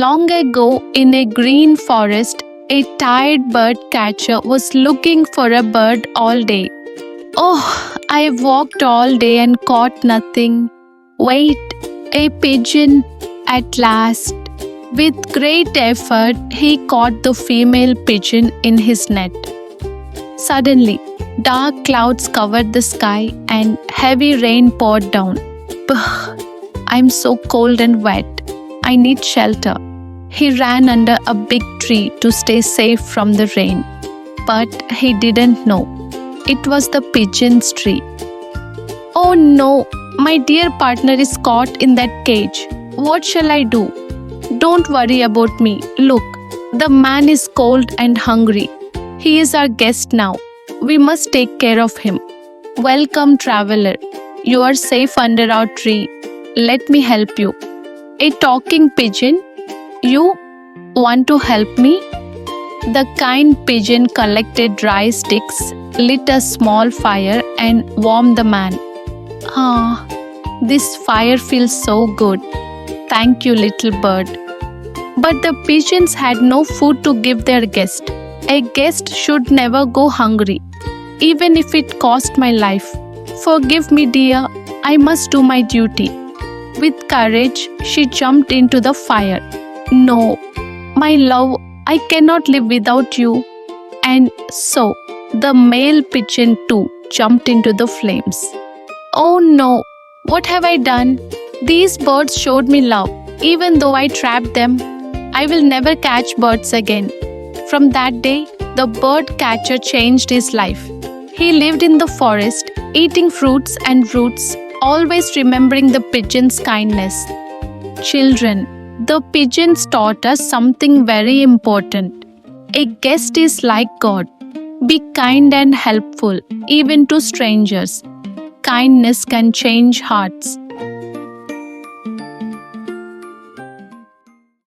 Long ago, in a green forest, a tired bird catcher was looking for a bird all day. Oh, I walked all day and caught nothing. Wait, a pigeon at last. With great effort, he caught the female pigeon in his net. Suddenly, dark clouds covered the sky and heavy rain poured down. Pugh, I'm so cold and wet. I need shelter. He ran under a big tree to stay safe from the rain. But he didn't know. It was the pigeon's tree. Oh no, my dear partner is caught in that cage. What shall I do? Don't worry about me. Look, the man is cold and hungry. He is our guest now. We must take care of him. Welcome, traveler. You are safe under our tree. Let me help you. A talking pigeon? You want to help me? The kind pigeon collected dry sticks, lit a small fire, and warmed the man. Ah, this fire feels so good. Thank you, little bird. But the pigeons had no food to give their guest. A guest should never go hungry, even if it cost my life. Forgive me, dear. I must do my duty. With courage, she jumped into the fire. No, my love, I cannot live without you. And so, the male pigeon too jumped into the flames. Oh no, what have I done? These birds showed me love. Even though I trapped them, I will never catch birds again. From that day, the bird catcher changed his life. He lived in the forest, eating fruits and roots, always remembering the pigeon's kindness. Children, the pigeons taught us something very important. A guest is like God. Be kind and helpful, even to strangers. Kindness can change hearts.